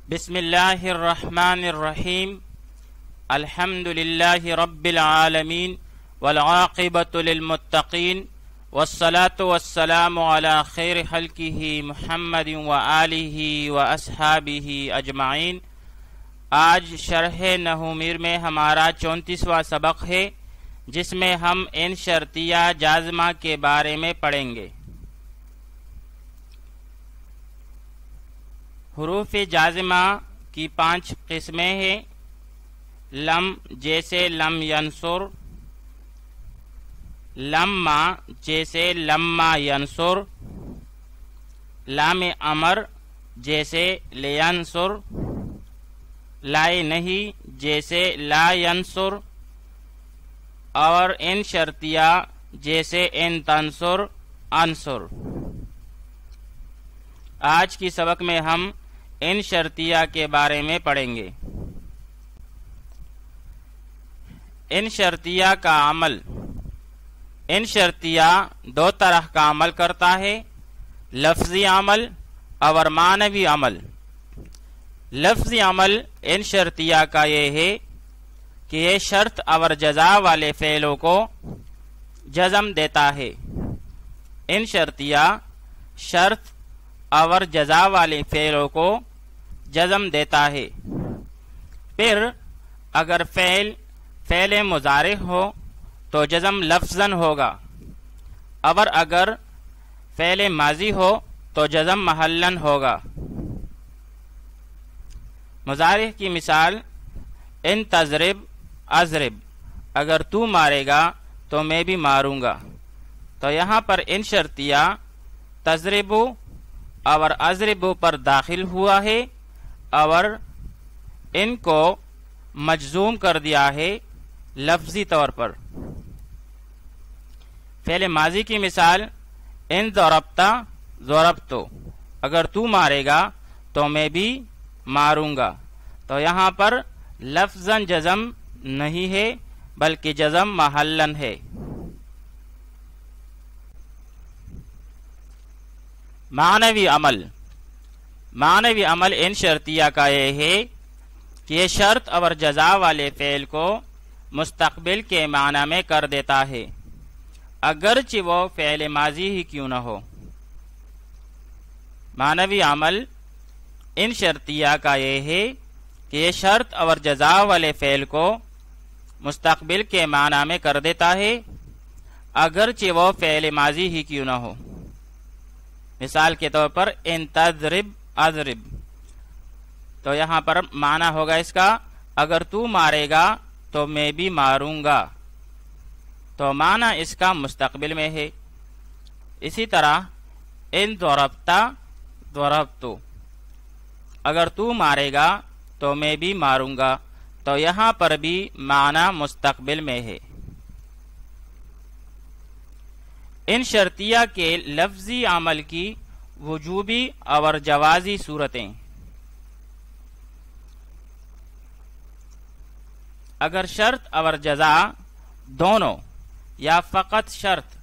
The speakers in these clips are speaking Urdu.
بسم اللہ الرحمن الرحیم الحمد للہ رب العالمین والعاقبۃ للمتقین والصلاة والسلام علی خیر خلقہ محمد وآلہ واصحابہ اجمعین۔ آج شرح نحومیر میں ہمارا 34واں سبق ہے، جس میں ہم ان شرطیہ جازمہ کے بارے میں پڑھیں گے۔ حروف جازمہ کی 5 قسمیں ہیں۔ لم جیسے لم ینصر، لما جیسے لما ینصر، لام امر جیسے لینصر، لائے نہیں جیسے لا ینصر، اور ان شرطیہ جیسے ان تنصر انصر۔ آج کی سبق میں ہم ان شرطیہ کے بارے میں پڑھیں گے۔ ان شرطیہ کا عمل، ان شرطیہ 2 طرح کا عمل کرتا ہے، لفظی عمل اور معنوی عمل۔ لفظی عمل ان شرطیہ کا یہ ہے کہ یہ شرط اور جزا والے فعلوں کو جزم دیتا ہے۔ ان شرطیہ شرط اور جزا والے فعلوں کو جزم دیتا ہے۔ پھر اگر فعل مضارع ہو تو جزم لفظاً ہوگا، اور اگر فعل ماضی ہو تو جزم محلاً ہوگا۔ مضارع کی مثال ان تضرب اضرب، اگر تو مارے گا تو میں بھی ماروں گا۔ تو یہاں پر ان شرطیہ تضربو اور اضربو پر داخل ہوا ہے اور ان کو مجزوم کر دیا ہے لفظی طور پر۔ فعل ماضی کی مثال ان ضربتا ضربتو، اگر تو مارے گا تو میں بھی ماروں گا۔ تو یہاں پر لفظاً جزم نہیں ہے بلکہ جزم محلاً ہے۔ معنوی عمل، معنوی عمل ان شرطیہ کا یہ ہے کہ یہ شرط اور جزا والے فعل کو مستقبل کے معنی میں کر دیتا ہے، اگرچہ وہ فعل ماضی ہی کیوں نہ ہو۔ معنوی عمل ان شرطیہ کا یہ ہے کہ یہ شرط اور جزا والے فعل کو مستقبل کے معنی میں کر دیتا ہے، اگرچہ وہ فعل ماضی ہی کیوں نہ ہو۔ مثال کے طور پر ان تضرب اضرب، تو یہاں پر معنی ہوگا اس کا اگر تو مارے گا تو میں بھی ماروں گا، تو معنی اس کا مستقبل میں ہے۔ اسی طرح ان ضربتا ضربتو، اگر تو مارے گا تو میں بھی ماروں گا، تو یہاں پر بھی معنی مستقبل میں ہے۔ ان شرطیہ کے لفظی عمل کی وجوبی اور جوازی صورتیں۔ اگر شرط اور جزا دونوں یا فقط شرط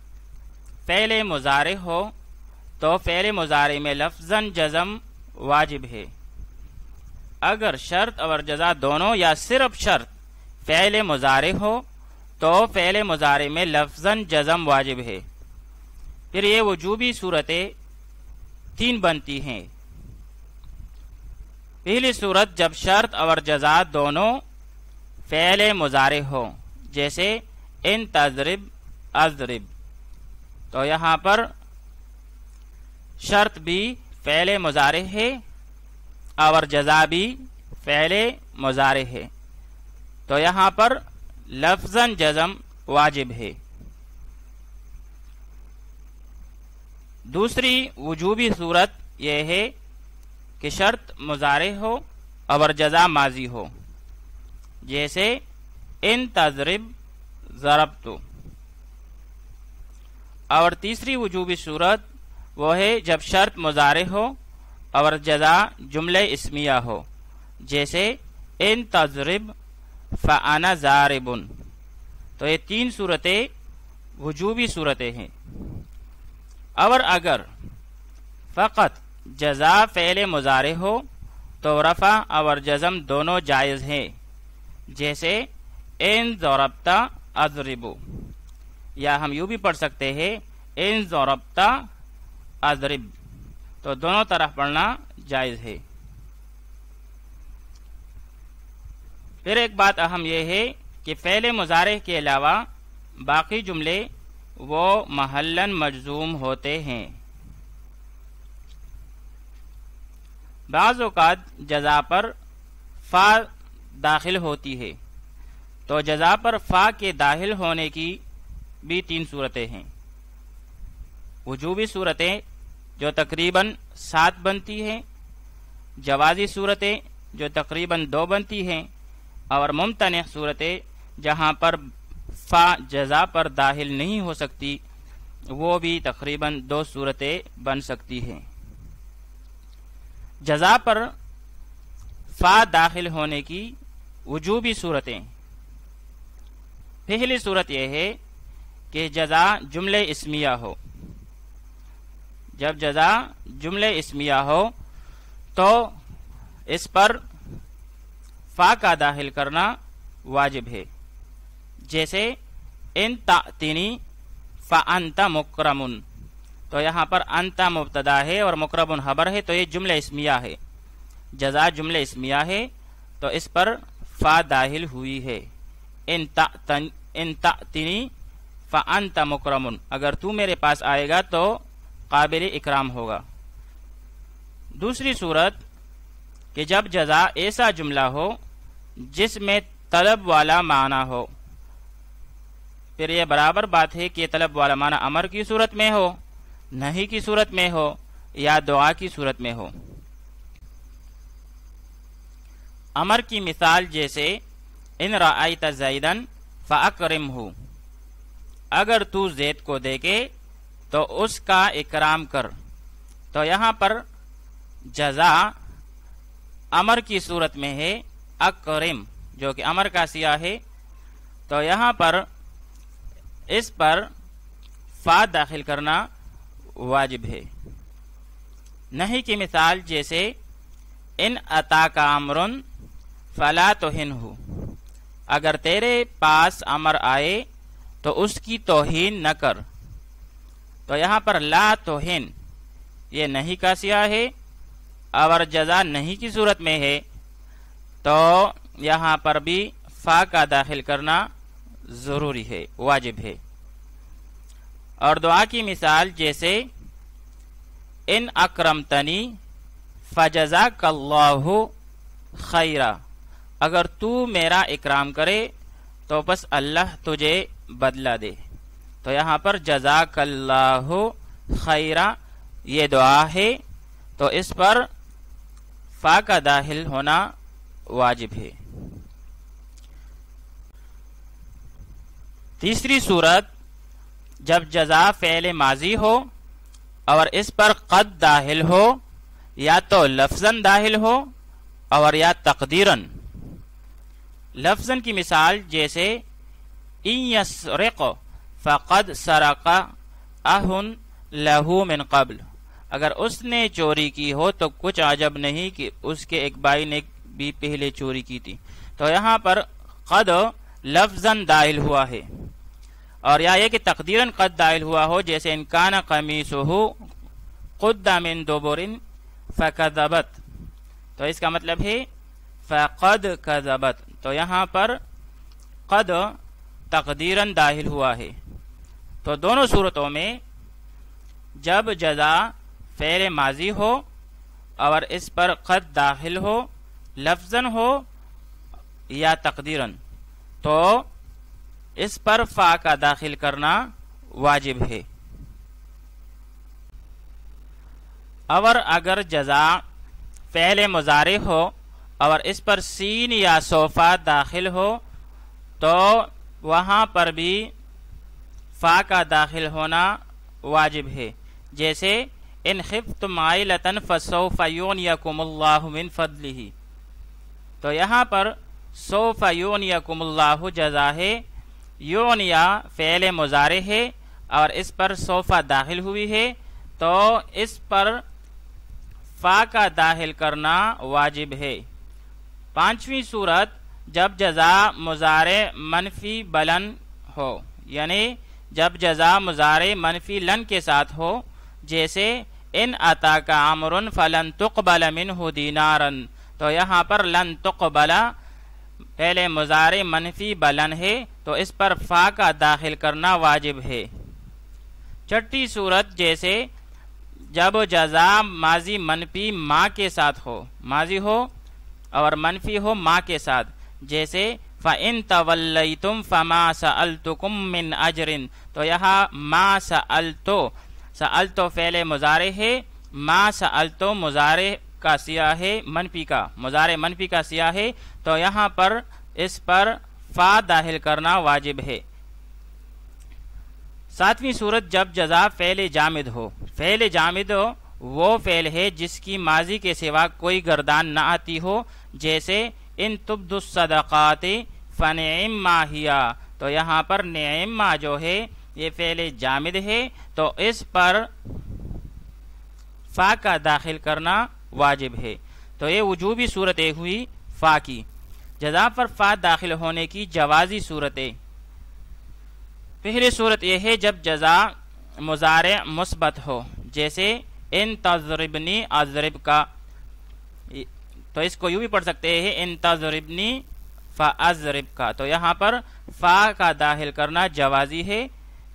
فعل مضارع ہو تو فعل مضارع میں لفظاً جزم واجب ہے۔ اگر شرط اور جزا دونوں یا صرف شرط فعل مضارع ہو تو فعل مضارع میں لفظاً جزم واجب ہے۔ پھر یہ وجوبی صورتیں 3 بنتی ہیں۔ پہلی صورت جب شرط اور جزا دونوں فعل مضارع ہو، جیسے ان تضرب اضرب، تو یہاں پر شرط بھی فعل مضارع ہے اور جزا بھی فعل مضارع ہے، تو یہاں پر لفظاً جزم واجب ہے۔ دوسری وجوبی صورت یہ ہے کہ شرط مضارع ہو اور جزا ماضی ہو، جیسے ان تضرب ضربتو۔ اور تیسری وجوبی صورت وہ ہے جب شرط مضارع ہو اور جزا جملہ اسمیہ ہو، جیسے ان تضرب فانا ضارب۔ تو یہ 3 صورتیں وجوبی صورتیں ہیں۔ اور اگر فقط جزا فعل مضارع ہو تو رفع اور جزم دونوں جائز ہیں، جیسے ان ضربتا اضربو، یا ہم یوں بھی پڑھ سکتے ہیں ان ضربتا اضرب، تو دونوں طرف پڑھنا جائز ہے۔ پھر ایک بات اہم یہ ہے کہ فعل مضارع کے علاوہ باقی جملے وہ محلاً مجزوم ہوتے ہیں۔ بعض اوقات جزا پر فا داخل ہوتی ہے، تو جزا پر فا کے داخل ہونے کی بھی 3 صورتیں ہیں۔ وجوبی صورتیں جو تقریباً 7 بنتی ہیں، جوازی صورتیں جو تقریباً 2 بنتی ہیں، اور ممتنع صورتیں جہاں پر فا جزا پر داخل نہیں ہو سکتی، وہ بھی تقریباً 2 صورتیں بن سکتی ہیں۔ جزا پر فا داخل ہونے کی وجوبی صورتیں، پہلی صورت یہ ہے کہ جزا جملہ اسمیہ ہو۔ جب جزا جملہ اسمیہ ہو تو اس پر فا کا داخل کرنا واجب ہے، جیسے ان تأتنی فأنت مکرم، تو یہاں پر انت مبتدا ہے اور مکرم خبر ہے، تو یہ جملہ اسمیہ ہے، جزا جملہ اسمیہ ہے، تو اس پر فا داخل ہوئی ہے۔ ان تأتنی فأنت مکرم، اگر تو میرے پاس آئے گا تو قابل اکرام ہوگا۔ دوسری صورت کہ جب جزا ایسا جملہ ہو جس میں طلب والا معنی ہو، پھر یہ برابر بات ہے کہ یہ طلب والا معنی امر کی صورت میں ہو، نہیں کی صورت میں ہو، یا دعا کی صورت میں ہو۔ امر کی مثال جیسے ان رأیت زیدن فاکرمہ، اگر تو زید کو دیکھے تو اس کا اکرام کر، تو یہاں پر جزا امر کی صورت میں ہے اکرم، جو کہ امر کا صیغہ ہے، تو یہاں پر اس پر فا داخل کرنا واجب ہے۔ نہیں کی مثال جیسے ان اتاک امر فلا تہنہ، اگر تیرے پاس امر آئے تو اس کی توہین نہ کر، تو یہاں پر لا توہن یہ نہیں کا صیغہ ہے، اور جزا نہیں کی صورت میں ہے، تو یہاں پر بھی فا کا داخل کرنا ضروری ہے، واجب ہے۔ اور دعا کی مثال جیسے ان اکرمتنی فجزاک اللہ خیرا، اگر تو میرا اکرام کرے تو بس اللہ تجھے بدلہ دے، تو یہاں پر جزاک اللہ خیرا یہ دعا ہے، تو اس پر فا کا داخل ہونا واجب ہے۔ تیسری صورت جب جزا فعل ماضی ہو اور اس پر قد داخل ہو، یا تو لفظاً داخل ہو اور یا تقدیراً۔ لفظاً کی مثال جیسے ان یسرق فقد سرق اخ لہ من قبل، اگر اس نے چوری کی ہو تو کچھ عجب نہیں کہ اس کے ایک بھائی نے بھی پہلے چوری کی تھی، تو یہاں پر قد لفظاً داخل ہوا ہے، اور یا یہ کہ تقدیراً قد داخل ہوا ہو، جیسے ان کان قمیصہ قد من دبر فکذبت، تو اس کا مطلب ہے فقد کذبت، تو یہاں پر قد تقدیراً داخل ہوا ہے۔ تو دونوں صورتوں میں جب جزا فعل ماضی ہو اور اس پر قد داخل ہو، لفظاً ہو یا تقدیراً، تو اس پر فا کا داخل کرنا واجب ہے۔ اور اگر جزا فعل مضارع ہو اور اس پر سین یا صوفہ داخل ہو تو وہاں پر بھی فا کا داخل ہونا واجب ہے، جیسے ان خفتم عائلۃ فسوف یغنیکم اللہ من فضلہ، تو یہاں پر سوف یغنیکم اللہ جزا ہے، یغنیا فعل مضارع ہے اور اس پر سوف داخل ہوئی ہے، تو اس پر فا کا داخل کرنا واجب ہے۔ پانچویں صورت جب جزا مضارع منفی بلن ہو، یعنی جب جزا مضارع منفی لن کے ساتھ ہو، جیسے ان اتاک عمر فلن تقبل منہ دینارا، تو یہاں پر لن تقبل پہلے مضارع منفی بلن ہے تو اس پر فا کا داخل کرنا واجب ہے۔ چھٹی صورت جیسے جب جزا ماضی منفی ما کے ساتھ ہو، ماضی ہو اور منفی ہو ما کے ساتھ، جیسے فَإِن تَوَلَّيْتُمْ فَمَا سَأَلْتُكُمْ مِنْ أَجْرٍ، تو یہاں ما سألتو، سألتو فعل مضارع ہے، ما سألتو مضارع کا سیاہ ہے منفی کا، مضارع منفی کا سیاہ ہے، تو یہاں پر اس پر فا داخل کرنا واجب ہے۔ ساتویں صورت جب جزا فعل جامد ہو، فعل جامد وہ فعل ہے جس کی ماضی کے سوا کوئی گردان نہ آتی ہو، جیسے ان تبدوا الصدقات فنعما ہی، تو یہاں پر نعما جو ہے یہ فعل جامد ہے تو اس پر فا کا داخل کرنا واجب ہے۔ تو یہ وجوبی صورتیں ہوئی فا کی۔ جزا پر فا داخل ہونے کی جوازی صورتیں، پہلی صورت یہ ہے جب جزا مضارع مثبت ہو، جیسے ان تضربنی اضرب کا، تو اس کو یوں بھی پڑھ سکتے ہیں ان تضربنی فاضرب کا، تو یہاں پر فا کا داخل کرنا جوازی ہے،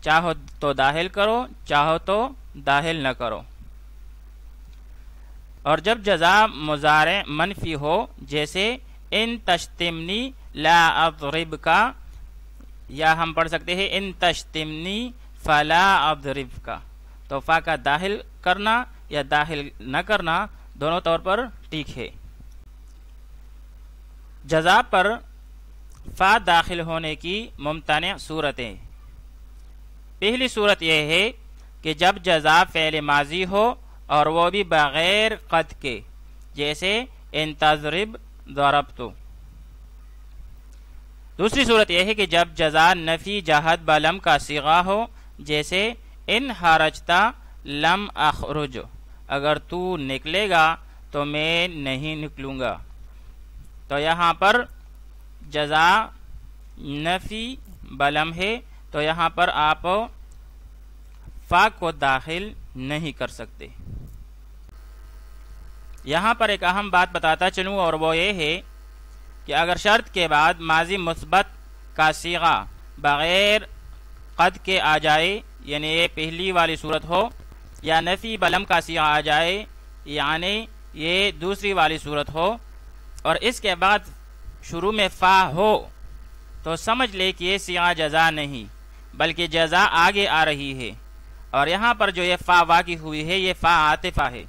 چاہو تو داخل کرو چاہو تو داخل نہ کرو۔ اور جب جزا مضارع منفی ہو، جیسے ان تشتمنی لا اضرب کا، یا ہم پڑھ سکتے ہیں ان تشتمنی فلا اضرب کا، تو فا کا داخل کرنا یا داخل نہ کرنا دونوں طور پر ٹھیک ہے۔ جزا پر فا داخل ہونے کی ممتنع صورتیں، پہلی صورت یہ ہے کہ جب جزا فعل ماضی ہو اور وہ بھی بغیر قد کے، جیسے ان تضرب ضربت۔ دوسری صورت یہ ہے کہ جب جزا نفی جہد بلم کا صیغہ ہو، جیسے ان خرجتا لم اخرج، اگر تو نکلے گا تو میں نہیں نکلوں گا، تو یہاں پر جزا نفی بلم ہے تو یہاں پر آپ فا کو داخل نہیں کر سکتے۔ یہاں پر ایک اہم بات بتاتا چلوں، اور وہ یہ ہے کہ اگر شرط کے بعد ماضی مثبت کا صیغہ بغیر قد کے آ جائے، یعنی یہ پہلی والی صورت ہو، یا نفی بلم کا صیغہ آ جائے، یعنی یہ دوسری والی صورت ہو، اور اس کے بعد شروع میں فا ہو، تو سمجھ لے کہ یہ صیغہ جزا نہیں بلکہ جزا آگے آ رہی ہے، اور یہاں پر جو یہ فا واقع ہوئی ہے یہ فا عاطفہ ہے،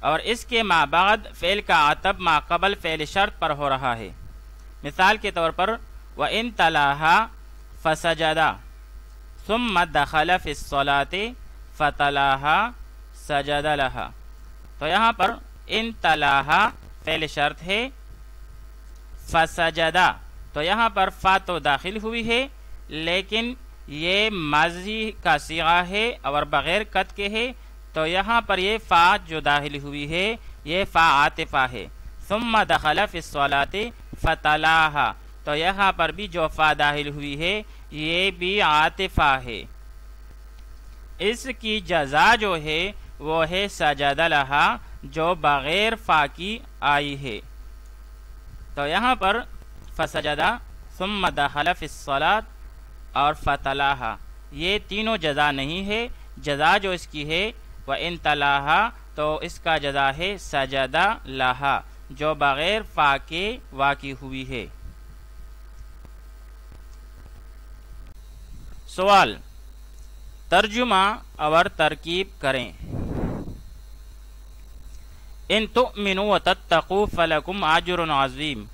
اور اس کے ما بعد فعل کا عطف ما قبل فعل شرط پر ہو رہا ہے۔ مثال کے طور پر وَإِن تَلَاهَا فَسَجَدَ ثُمَّ دَخَلَ فِي الصَّلَاةِ فَتَلَاهَا سَجَدَ لَهَا، تو یہاں پر ان تَلَاهَا فعل شرط ہے، فَسَجَدَ تو یہاں پر فا تو داخل ہوئی ہے لیکن یہ ماضی کا صیغہ ہے اور بغیر قد کے ہے، تو یہاں پر یہ فا جو داخل ہوئی ہے یہ فا عاطفہ ہے۔ ثم دخل فی الصلاة فتلاها، تو یہاں پر بھی جو فا داخل ہوئی ہے یہ بھی عاطفہ ہے۔ اس کی جزا جو ہے وہ ہے سجد لہا، جو بغیر فا کی آئی ہے، تو یہاں پر فسجدہ ثم دخل فی الصلاة اور فتلاها یہ تینوں جزا نہیں ہے۔ جزا جو اس کی ہے وَإِن تَلَاهَا، تو اس کا جزا ہے سجدہ لہا، جو بغیر فا کے واقع ہوئی ہے۔ سوال، ترجمہ اور ترکیب کریں۔ ان تؤمنوا وتتقوا فلکم اجر عظیم،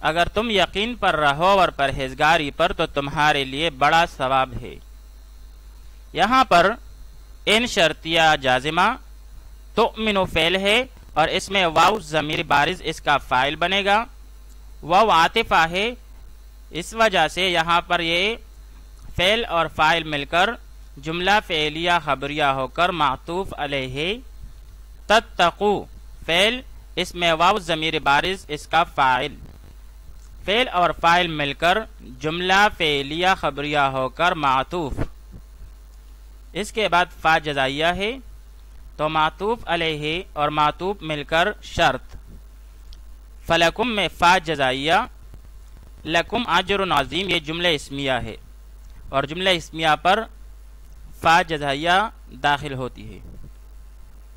اگر تم یقین پر رہو اور پرہیزگاری پر تو تمہارے لیے بڑا ثواب ہے۔ یہاں پر ان شرطیہ جازمہ، تؤمنو فعل ہے اور اس میں واو ضمیر بارز اس کا فاعل بنے گا، واو عاطفہ ہے، اس وجہ سے یہاں پر یہ فعل اور فاعل مل کر جملہ فعلیہ خبریہ ہو کر معطوف علیہ تتقو فعل، اس میں واو ضمیر بارز اس کا فاعل، فعل اور فاعل مل کر جملہ فعلیہ خبریہ ہو کر معطوف، اس کے بعد فا جزائیہ ہے تو معطوف علیہ اور معطوف مل کر شرط، فلکم میں فا جزائیہ، لکم اجر عظیم یہ جملہ اسمیہ ہے اور جملہ اسمیہ پر فا جزائیہ داخل ہوتی ہے،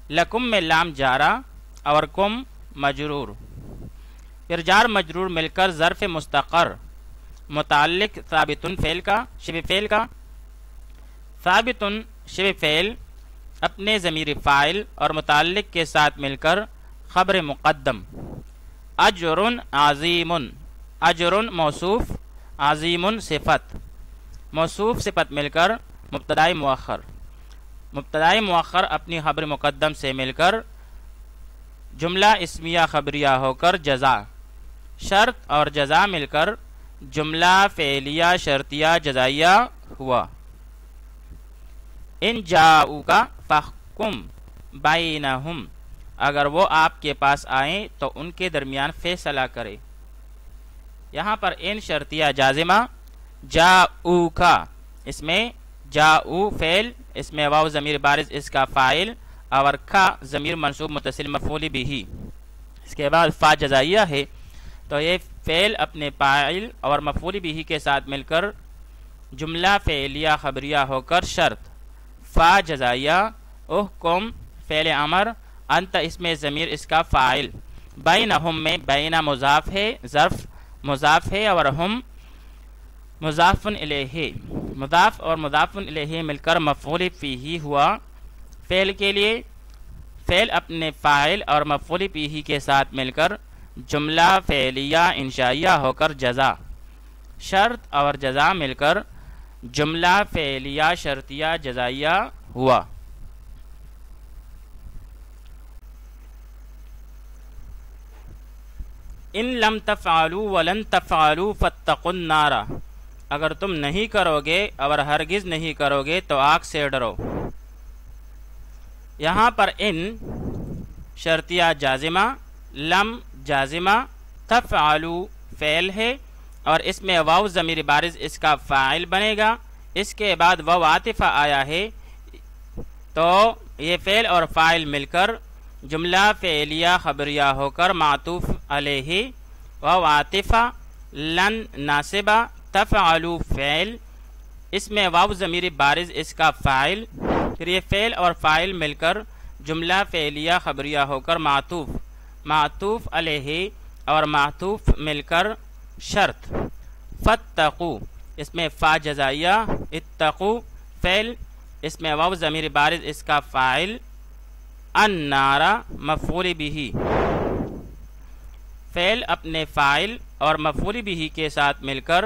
لکم میں لام جارہ اور کم مجرور، پھر جار مجرور مل کر ظرف مستقر متعلق ثابتن فعل کا شبہ فعل کا، ثابتن شبہ فعل اپنے ضمیر فاعل اور متعلق کے ساتھ مل کر خبر مقدم، اجر عظیم، اجر موصوف، عظیم صفت، موصوف صفت مل کر مبتدائی مؤخر، مبتدائی مؤخر اپنی خبر مقدم سے مل کر جملہ اسمیہ خبریہ ہو کر جزا، شرط اور جزا مل کر جملہ فعلیہ شرطیہ جزائیہ ہوا۔ ان جاؤک فاحکم بینہم، اگر وہ آپ کے پاس آئیں تو ان کے درمیان فیصلہ کرے۔ یہاں پر ان شرطیہ جازمہ، جاؤک اس میں جاؤ فعل، اس میں واو ضمیر بارز اس کا فاعل اور کا ضمیر منصوب متصل مفعول بھی، اس کے بعد فا جزائیہ ہے تو یہ فعل اپنے فاعل اور مفعول بھی کے ساتھ مل کر جملہ فعلیہ خبریہ ہو کر شرط، فا جزائیہ، احکم فعل امر، انت اس میں ضمیر اس کا فاعل، بینہم میں بین مضاف ہے، ظرف مضاف ہے اور ہم مضاف الیہ، مضاف اور مضاف الیہ مل کر مفعول فیہ ہوا۔ فعل کے لیے فعل اپنے فاعل اور مفعول فیہ کے ساتھ مل کر جملہ فعلیہ انشائیہ ہو کر جزا، شرط اور جزا مل کر جملہ فعلیہ شرطیہ جزائیہ ہوا۔ ان لم تفعلوا ولن تفعلوا فاتقوا النار، اگر تم نہیں کرو گے اور ہرگز نہیں کرو گے تو آگ سے ڈرو۔ یہاں پر ان شرطیہ جازمہ، لم جازمہ، تفعلوا فعل ہے اور اس میں واو ضمیر بارز اس کا فاعل بنے گا، اس کے بعد واو عاطفہ آیا ہے تو یہ فعل اور فاعل مل کر جملہ فعلیہ خبریہ ہو کر معطوف علیہ، واو عاطفہ، لن ناصبہ، تفعلوا فعل، اس میں واو ضمیر بارز اس کا فاعل، پھر یہ فعل اور فاعل مل کر جملہ فعلیہ خبریہ ہو کر معطوف، معطوف علیہ اور معطوف مل کر شرط، فاتقوا اس میں فا جزائیہ، اتقوا فعل، اس میں واو ضمیر بارز اس کا فاعل، النار مفعول بھی، فعل اپنے فاعل اور مفعول بھی کے ساتھ مل کر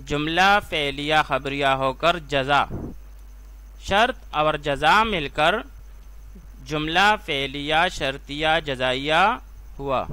جملہ فعلیہ خبریہ ہو کر جزا، شرط اور جزا مل کر جملہ فعلیہ شرطیہ جزائیہ ہوا۔